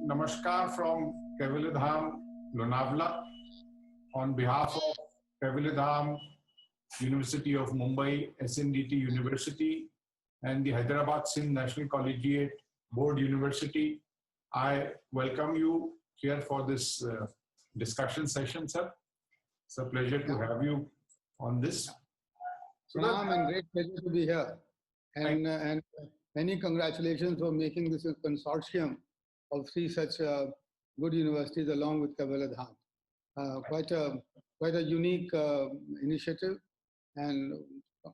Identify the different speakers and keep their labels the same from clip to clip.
Speaker 1: Namaskar from Kaivalyadhama, Lonavala. On behalf of Kaivalyadhama, University of Mumbai, SNDT University, and the Hyderabad Sindh National Collegiate Board University, I welcome you here for this discussion session, sir. It's a pleasure to have you on this.
Speaker 2: Pranam, and great pleasure to be here. And many congratulations for making this a consortium of three such good universities along with Kaivalyadhama. Quite a unique initiative, and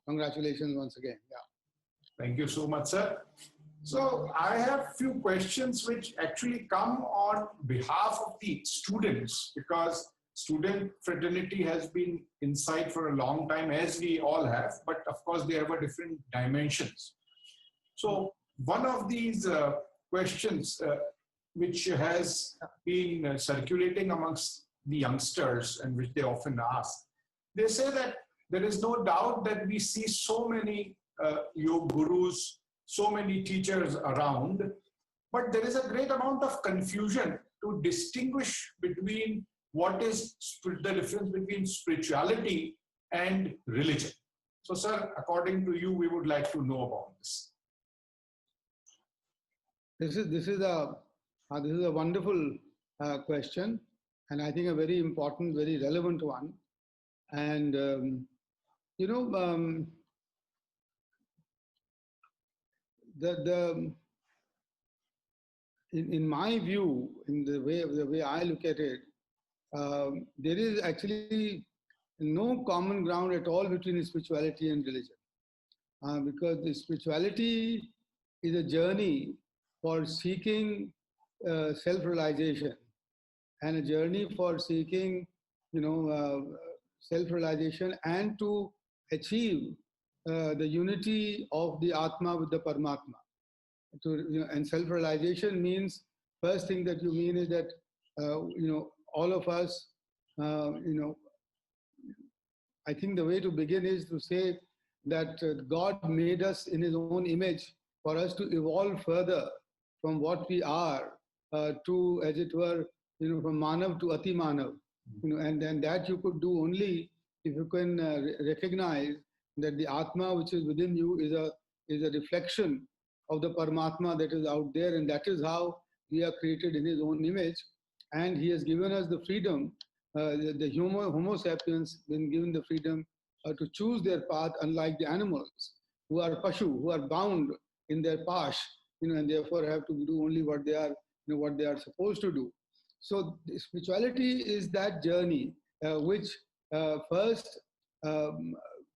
Speaker 2: congratulations once again. Yeah.
Speaker 1: Thank you so much, sir. So I have few questions which actually come on behalf of the students, because student fraternity has been inside for a long time, as we all have, but of course they have a different dimensions. So one of these questions which has been circulating amongst the youngsters and which they often ask, they say that there is no doubt that we see so many yoga gurus, so many teachers around, but there is a great amount of confusion to distinguish between what is the difference between spirituality and religion. So, sir, according to you, we would like to know about this.
Speaker 2: This is a wonderful question, and I think a very important, very relevant one. And in my view, in the way I look at it, there is actually no common ground at all between spirituality and religion, because the spirituality is a journey for seeking self-realization, and a journey for seeking, self-realization and to achieve the unity of the Atma with the Paramatma. And self-realization means, first thing that you mean is that all of us, I think the way to begin is to say that God made us in His own image for us to evolve further from what we are to, as it were, from Manav to Ati Manav. And then that you could do only if you can recognize that the Atma which is within you is a reflection of the Paramatma that is out there, and that is how we are created in His own image. And He has given us the freedom, the Homo sapiens been given the freedom to choose their path, unlike the animals who are pashu, who are bound in their pash, and therefore have to do only what they are, what they are supposed to do. So spirituality is that journey which first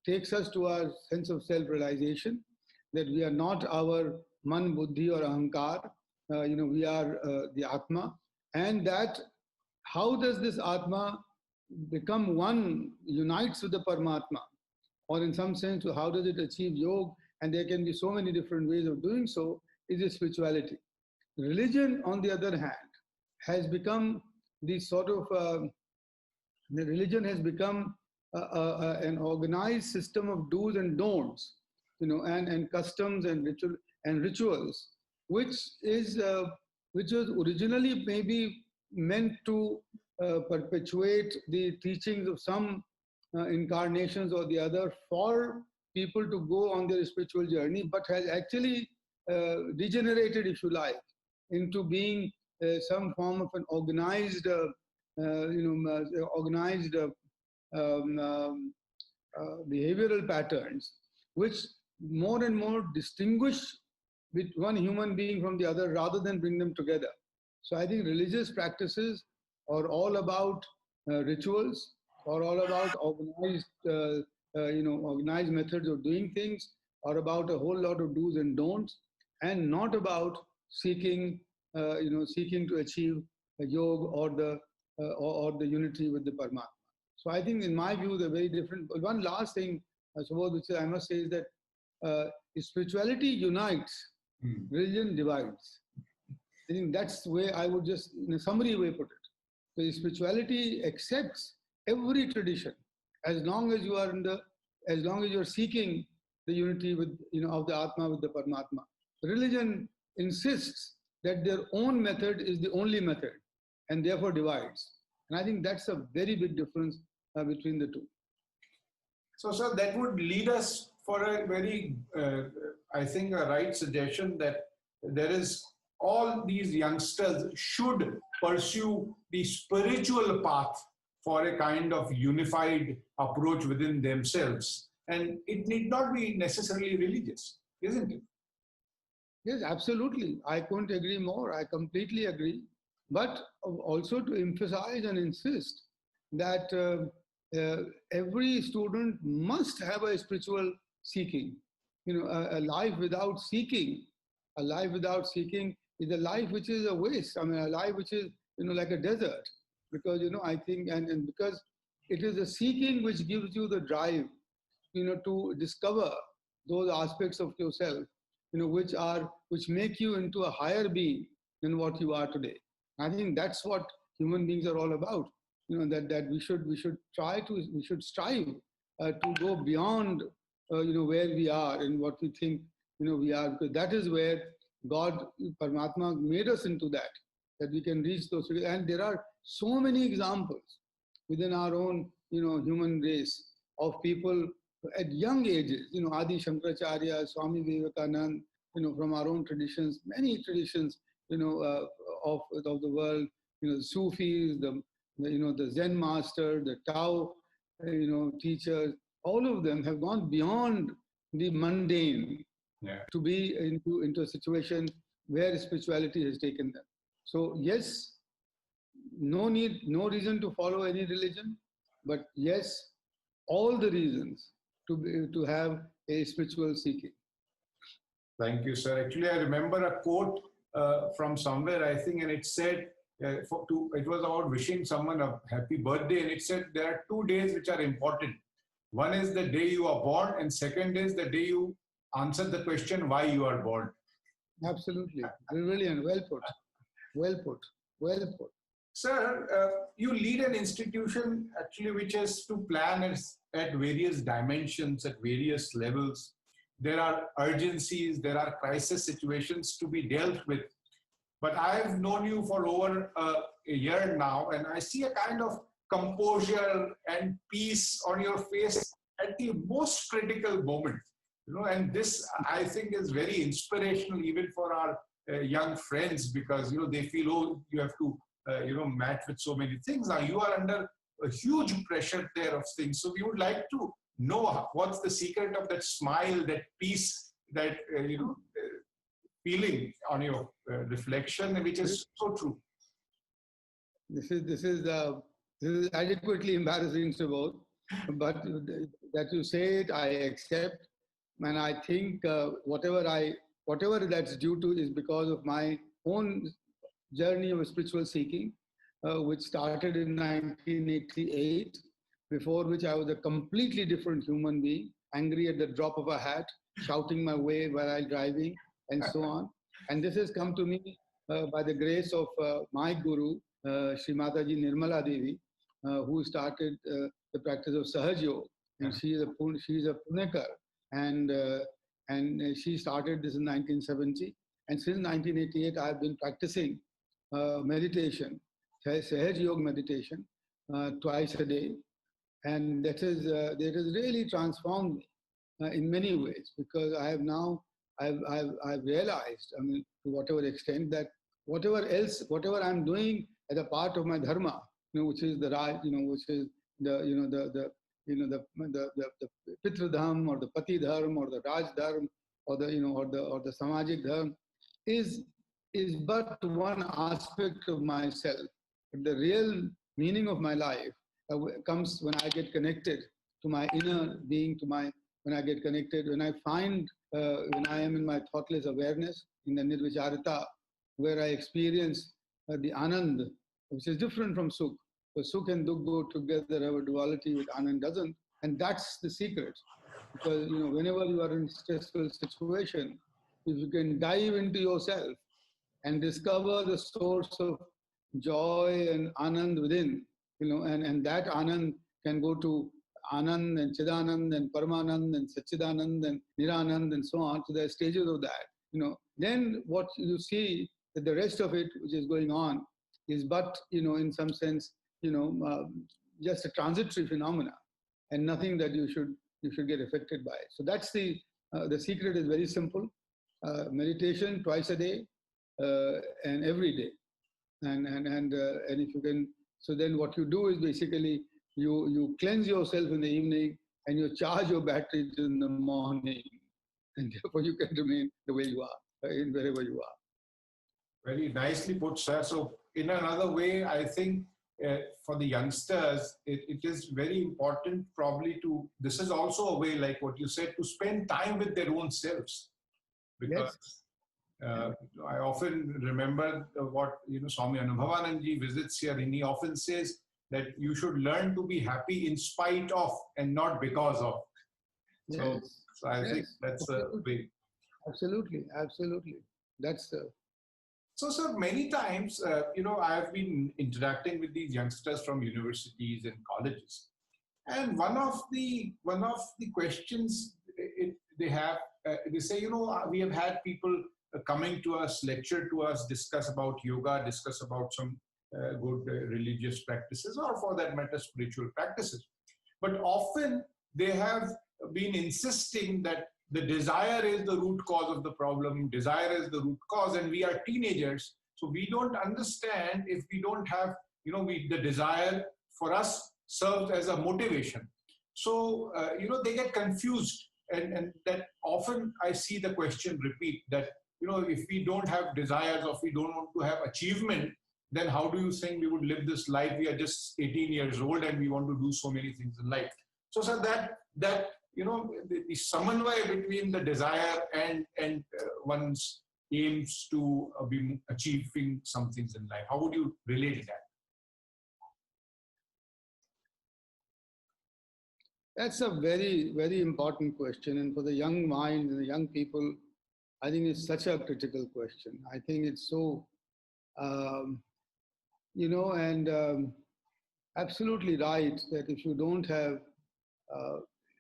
Speaker 2: takes us to our sense of self-realization, that we are not our man, buddhi or ahankar, we are the Atma, and that how does this Atma become one, unites with the Paramatma, or in some sense, how does it achieve yoga? And there can be so many different ways of doing so, is a spirituality. Religion, on the other hand, has become the sort of, the religion has become an organized system of do's and don'ts, and customs and rituals, which was originally maybe meant to perpetuate the teachings of some incarnations or the other for people to go on their spiritual journey, but has actually degenerated, if you like, into being some form of an organized, behavioral patterns, which more and more distinguish with one human being from the other rather than bring them together. So I think religious practices are all about rituals, or all about organized, organized methods of doing things, or about a whole lot of do's and don'ts, and not about seeking, seeking to achieve a yoga or the unity with the Paramatma. So I think, in my view, they're very different. But one last thing, which I must say, is that spirituality unites, religion divides. I think that's the way I would just, in a summary way, put it. So spirituality accepts every tradition, as long as you are as long as you are seeking the unity with, of the Atma with the Paramatma. Religion insists that their own method is the only method and therefore divides. And I think that's a very big difference between the two.
Speaker 1: So, sir, that would lead us for a very, I think, a right suggestion that there is all these youngsters should pursue the spiritual path for a kind of unified approach within themselves. And it need not be necessarily religious, isn't it?
Speaker 2: Yes, absolutely. I couldn't agree more. I completely agree. But also to emphasize and insist that every student must have a spiritual seeking. A life without seeking, a life without seeking is a life which is a waste. I mean, a life which is, like a desert. Because, I think, and because it is the seeking which gives you the drive, to discover those aspects of yourself, which make you into a higher being than what you are today. I think that's what human beings are all about. That we should strive to go beyond, where we are and what we think, we are, because that is where God, Paramatma, made us into that we can reach those. And there are so many examples within our own, human race of people at young ages, Adi Shankaracharya, Swami Vivekananda, from our own traditions, many traditions, of the world, Sufis, the Zen master, the Tao, teachers, all of them have gone beyond the mundane to be into a situation where spirituality has taken them. So yes, no reason to follow any religion, but yes, all the reasons to have a spiritual seeking.
Speaker 1: Thank you, sir. Actually, I remember a quote from somewhere, I think, and it said, it was about wishing someone a happy birthday, and it said there are 2 days which are important. One is the day you are born, and second is the day you answer the question why you are born.
Speaker 2: Absolutely. Brilliant. Well put. Well put. Well put.
Speaker 1: Sir, you lead an institution actually which has to plan at various dimensions, at various levels. There are urgencies, there are crisis situations to be dealt with. But I've known you for over a year now, and I see a kind of composure and peace on your face at the most critical moment. And this, I think, is very inspirational even for our young friends, because, they feel, oh, you have to, match with so many things. Now, you are under a huge pressure there of things. So we would like to know what's the secret of that smile, that peace, that, feeling on your reflection, which is so true.
Speaker 2: This is adequately embarrassing, Subodh, but that you say it, I accept, and I think whatever that's due to is because of my own journey of spiritual seeking, which started in 1988, before which I was a completely different human being, angry at the drop of a hat, shouting my way while driving, and so on. And this has come to me by the grace of my guru, Sri Mataji Nirmala Devi, who started the practice of Sahaj Yoga. And she is a Punekar, and she started this in 1970. And since 1988, I have been practicing meditation, Sahaj Yoga meditation, twice a day. And that has really transformed me in many ways, because I have now, I've realized, I mean, to whatever extent, that whatever I'm doing as a part of my dharma, which is the Raj, which is the Pitra Dham or the Pati Dharma or the Raj Dharma or the Samajik Dharma, is but one aspect of myself. But the real meaning of my life comes when I get connected to my inner being, when I get connected, when I find, when I am in my thoughtless awareness, in the nirvicharita, where I experience the anand, which is different from sukh. So sukh and dukh go together, have a duality, which anand doesn't. And that's the secret. Because, whenever you are in a stressful situation, if you can dive into yourself and discover the source of joy and anand within, and that anand can go to Anand and Chidanand and Paramanand and Satchidanand and Niranand and so on. So there are stages of that, Then what you see, that the rest of it which is going on is but, in some sense, just a transitory phenomena and nothing that you should get affected by. So that's the secret is very simple. Meditation twice a day and every day. And if you can, so then what you do is basically you cleanse yourself in the evening and you charge your batteries in the morning, and therefore you can remain the way you are, in wherever you are.
Speaker 1: Very nicely put, sir. So in another way, I think for the youngsters, it is very important probably this is also a way, like what you said, to spend time with their own selves. Because I often remember what, Swami Anubhavanandji visits here, and he often says that you should learn to be happy in spite of and not because of. So I think that's a way.
Speaker 2: Absolutely. That's the.
Speaker 1: So, sir, many times, I have been interacting with these youngsters from universities and colleges, and one of the questions they have, they say, we have had people coming to us, lecture to us, discuss about yoga, discuss about some good religious practices, or for that matter, spiritual practices. But often they have been insisting that the desire is the root cause of the problem, desire is the root cause, and we are teenagers, so we don't understand if we don't have, the desire for us serves as a motivation. So, they get confused, and that often I see the question repeat that, if we don't have desires or if we don't want to have achievement, then how do you think we would live this life? We are just 18 years old and we want to do so many things in life. So, sir, that the samanvaya between the desire and one's aims to be achieving some things in life, how would you relate that?
Speaker 2: That's a very, very important question. And for the young mind and the young people, I think it's such a critical question. I think it's so, absolutely right that if you don't have,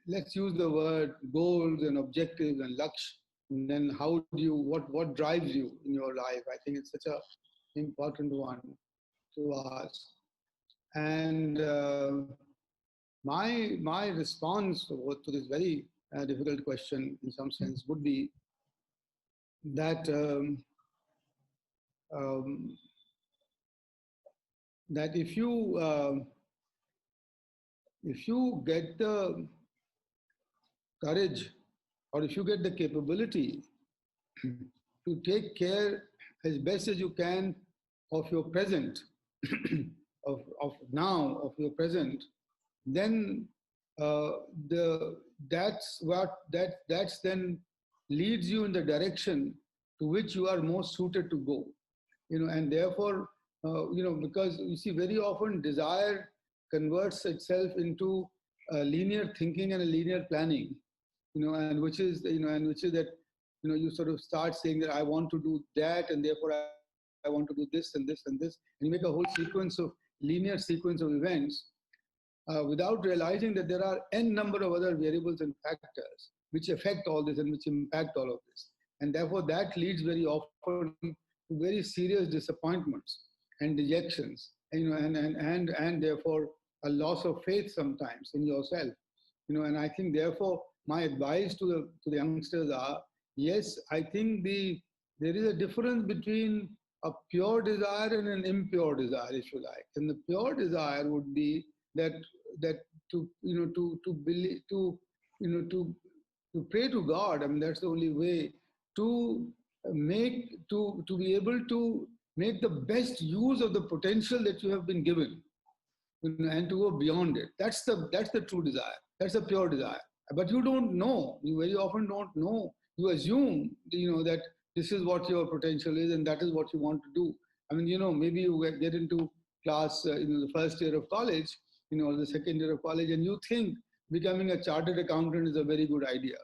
Speaker 2: let's use the word goals and objectives and laksh, then how do you, what drives you in your life? I think it's such an important one to ask. And my response to this very difficult question, in some sense, would be that that if you get the courage, or if you get the capability to take care as best as you can of your present, of now, of your present, then that's then leads you in the direction to which you are most suited to go, and therefore, because you see, very often desire converts itself into linear thinking and a linear planning, and which is that, you sort of start saying that I want to do that, and therefore I want to do this and this and this, and you make a whole linear sequence of events, without realizing that there are n number of other variables and factors which affect all this and which impact all of this. And therefore that leads very often to very serious disappointments and dejections, and therefore a loss of faith sometimes in yourself. And I think therefore my advice to the youngsters are, yes, I think there is a difference between a pure desire and an impure desire, if you like. And the pure desire would be that to believe, to pray to God. I mean, that's the only way to be able to make the best use of the potential that you have been given, and to go beyond it. That's the true desire. That's the pure desire. But you don't know. You very often don't know. You assume, that this is what your potential is and that is what you want to do. I mean, maybe you get into class, the first year of college, or the second year of college, and you think becoming a chartered accountant is a very good idea.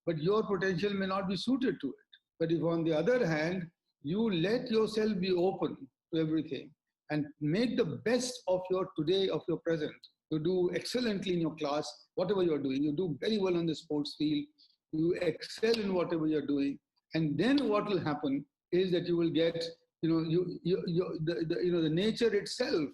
Speaker 2: But your potential may not be suited to it. But if, on the other hand, you let yourself be open to everything and make the best of your today, of your present, you do excellently in your class, whatever you're doing, you do very well on the sports field, you excel in whatever you're doing, and then what will happen is that you will get the nature itself,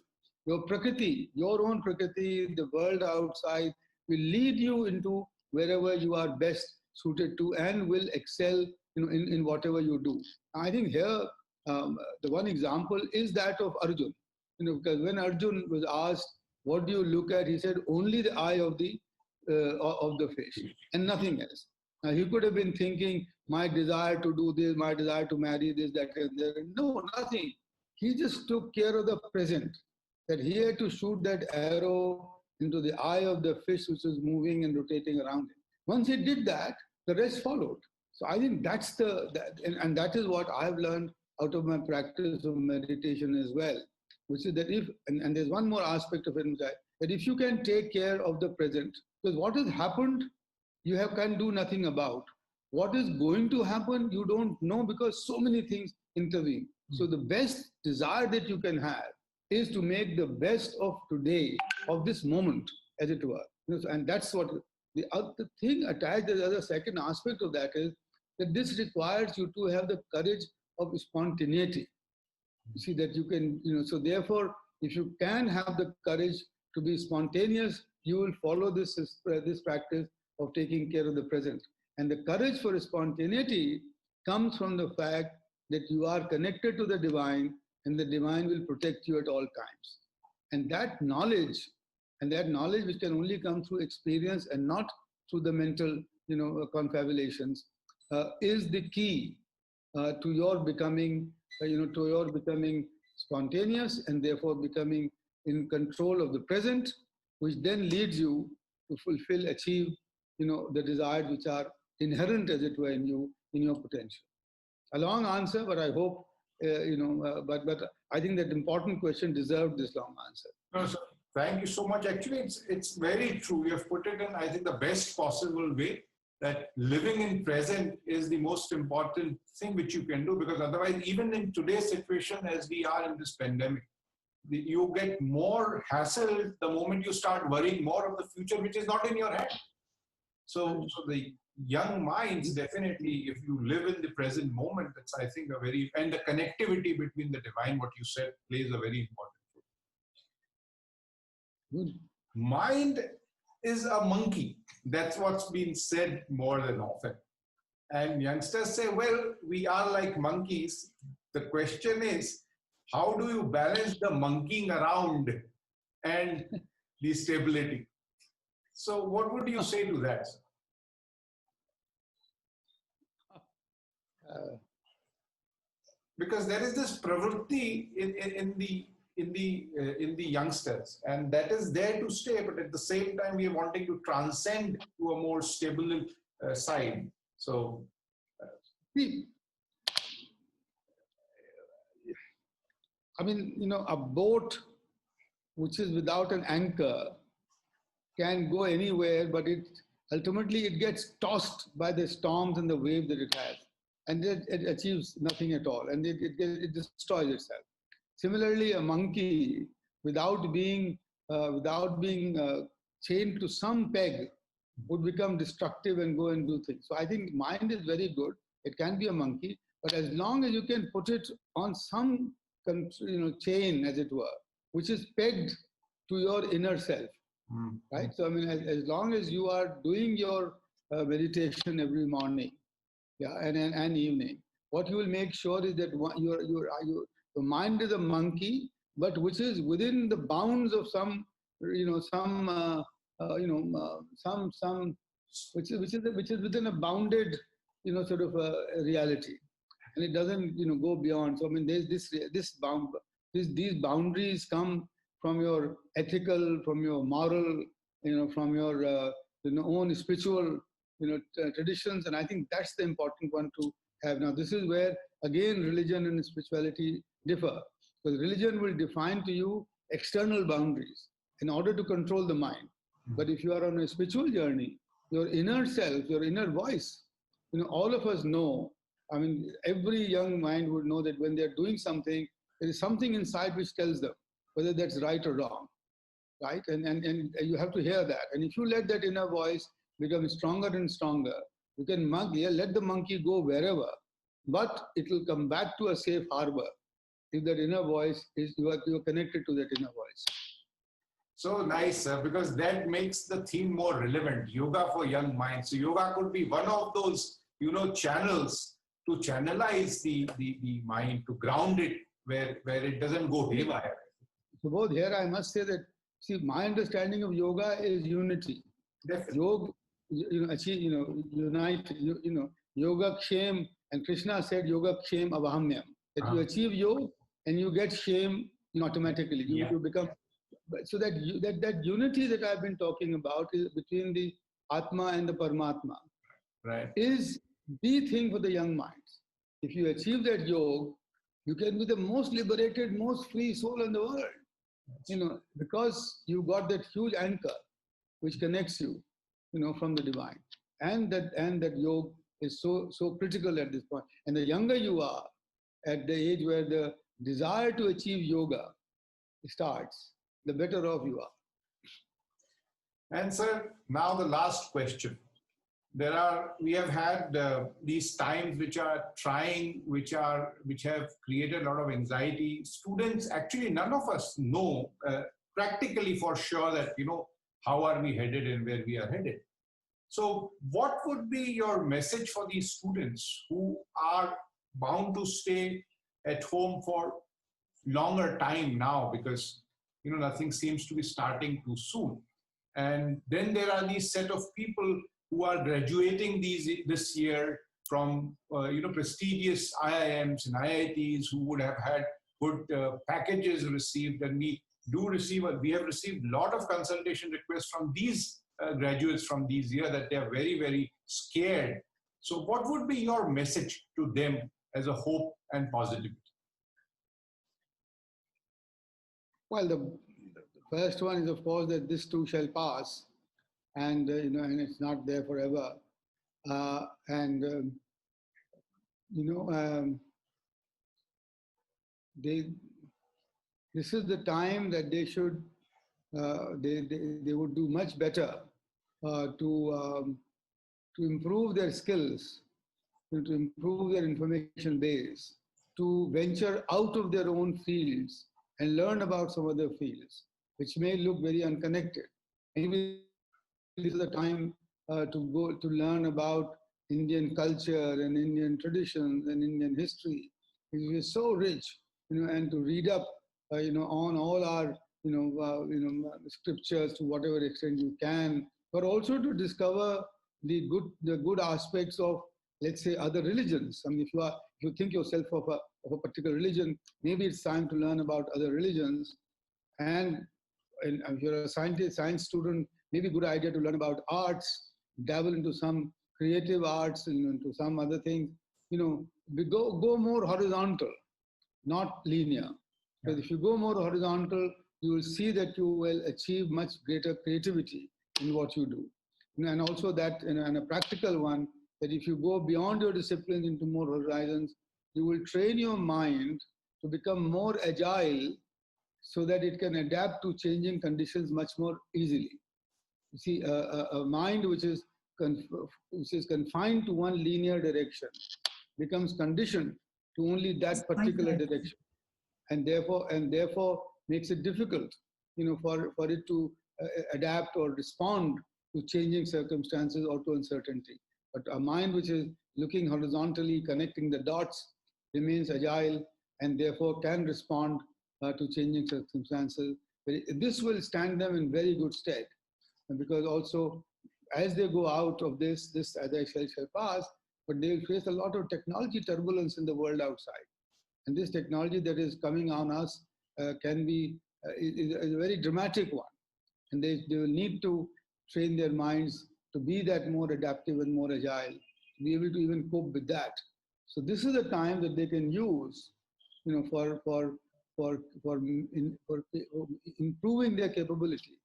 Speaker 2: your prakriti, your own prakriti, the world outside will lead you into wherever you are best suited to and will excel in whatever you do. I think here the one example is that of Arjun. Because when Arjun was asked, "What do you look at?" he said, "Only the eye of the fish and nothing else." Now, he could have been thinking, "My desire to do this, my desire to marry this, that, and that." No, nothing. He just took care of the present. That he had to shoot that arrow into the eye of the fish which was moving and rotating around him. Once he did that, the rest followed. So I think and that is what I've learned out of my practice of meditation as well, which is that and there's one more aspect of it, that if you can take care of the present, because what has happened, can do nothing about. What is going to happen, you don't know, because so many things intervene. So the best desire that you can have is to make the best of today, of this moment, as it were. And that's what the other thing attached, the other second aspect of that is that this requires you to have the courage of spontaneity. You see that you can, so therefore, if you can have the courage to be spontaneous, you will follow this practice of taking care of the present. And the courage for spontaneity comes from the fact that you are connected to the divine, and the divine will protect you at all times. And that knowledge which can only come through experience and not through the mental, confabulations, is the key to your becoming, spontaneous and therefore becoming in control of the present, which then leads you to achieve, the desires which are inherent, as it were, in you, in your potential. A long answer, but I hope, but I think that important question deserved this long answer.
Speaker 1: No, sir. Thank you so much. Actually, it's very true. You have put it in, I think, the best possible way, that living in present is the most important thing which you can do, because otherwise, even in today's situation, as we are in this pandemic, you get more hassle the moment you start worrying more of the future, which is not in your hand. So the young minds, definitely, if you live in the present moment, that's, I think, and the connectivity between the divine, what you said, plays a very important role.
Speaker 2: Good.
Speaker 1: Mind is a monkey. That's what's been said more than often. And youngsters say, well, we are like monkeys. The question is, how do you balance the monkeying around and the stability? So what would you say to that? Because there is this pravritti in the youngsters, and that is there to stay. But at the same time, we are wanting to transcend to a more stable side. So,
Speaker 2: I mean, a boat which is without an anchor can go anywhere, but ultimately it gets tossed by the storms and the wave that it has, and it achieves nothing at all, and it destroys itself. Similarly, a monkey, without being chained to some peg, would become destructive and go and do things. So I think mind is very good. It can be a monkey, but as long as you can put it on some chain, as it were, which is pegged to your inner self, right? So I mean, as long as you are doing your meditation every morning, and evening, what you will make sure is that the mind is a monkey, but which is within the bounds of some which is within a bounded sort of a reality, and it doesn't go beyond. So I mean, there's these boundaries come from your ethical, from your moral, from your own spiritual traditions, and I think that's the important one to have. Now this is where again religion and spirituality differ, because religion will define to you external boundaries in order to control the mind. But if you are on a spiritual journey, your inner self, your inner voice, all of us know, I mean, every young mind would know that when they're doing something, there is something inside which tells them whether that's right or wrong, right? And you have to hear that. And if you let that inner voice become stronger and stronger, you can let the monkey go wherever, but it will come back to a safe harbor. if that inner voice is, you are connected to that inner voice.
Speaker 1: So nice, because that makes the theme more relevant. Yoga for young minds. So yoga could be one of those, channels to channelize the mind, to ground it where it doesn't go haywire.
Speaker 2: So both here I must say that, see, my understanding of yoga is unity.
Speaker 1: Definitely.
Speaker 2: Yoga, achieve, unite, yoga kshem, and Krishna said yoga kshem avahamyam. That you achieve yoga and you get shame automatically. You become, so that that unity that I've been talking about is between the Atma and the Paramatma.
Speaker 1: Right.
Speaker 2: Is the thing for the young minds. If you achieve that yoga, you can be the most liberated, most free soul in the world. Because you got that huge anchor which connects you, from the divine. And that yoga is so critical at this point. And the younger you are, at the age where the desire to achieve yoga starts, the better off you are.
Speaker 1: And sir, now the last question. We have had these times which are trying, which have created a lot of anxiety. Students, actually, none of us know practically for sure that, how are we headed and where we are headed. So what would be your message for these students who are bound to stay at home for longer time now because, nothing seems to be starting too soon. And then there are these set of people who are graduating this year from prestigious IIMs and IITs who would have had good packages received, and we have received a lot of consultation requests from these graduates from these years that they are very, very scared. So what would be your message to them as a hope and positivity?
Speaker 2: Well, the first one is, of course, that this too shall pass, and and it's not there forever. This is the time that they should, they would do much better to improve their skills, to improve their information base, to venture out of their own fields and learn about some other fields, which may look very unconnected. Maybe this is the time to go to learn about Indian culture and Indian traditions and Indian history. It is so rich, and to read up, on all our, scriptures to whatever extent you can, but also to discover the good aspects of, let's say, other religions. I mean, if you think yourself of a particular religion, maybe it's time to learn about other religions. And if you're a science student, maybe a good idea to learn about arts, dabble into some creative arts, into some other things. Go more horizontal, not linear. Because if you go more horizontal, you will see that you will achieve much greater creativity in what you do. And also that, and a practical one, that if you go beyond your disciplines into more horizons, you will train your mind to become more agile so that it can adapt to changing conditions much more easily. You see, a mind which is confined to one linear direction becomes conditioned to only that particular direction, and therefore makes it difficult, for it to adapt or respond to changing circumstances or to uncertainty. But a mind which is looking horizontally, connecting the dots, remains agile and therefore can respond to changing circumstances. This will stand them in very good stead, because also as they go out of this as I shall pass, but they will face a lot of technology turbulence in the world outside. And this technology that is coming on us can be is a very dramatic one. And they will need to train their minds to be that more adaptive and more agile, to be able to even cope with that. So this is the time that they can use, for improving their capability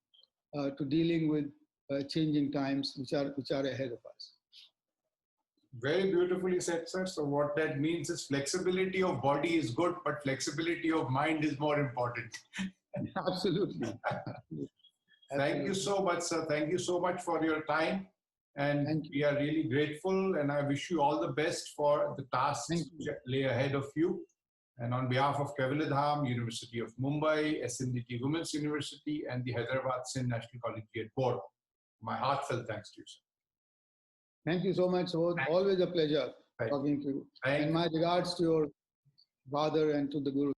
Speaker 2: to dealing with changing times which are ahead of us.
Speaker 1: Very beautifully said, sir. So what that means is flexibility of body is good, but flexibility of mind is more important.
Speaker 2: Absolutely.
Speaker 1: Thank you so much, sir. Thank you so much for your time. And we are really grateful. And I wish you all the best for the tasks which lay ahead of you. And on behalf of Kaivalyadhama, University of Mumbai, SNDT Women's University, and the Hyderabad Sindh National Collegiate Board, my heartfelt thanks to you, sir.
Speaker 2: Thank you so much, Sodh. Always a pleasure
Speaker 1: Right.
Speaker 2: talking to you.
Speaker 1: Thank
Speaker 2: And my regards to your father and to the Guru.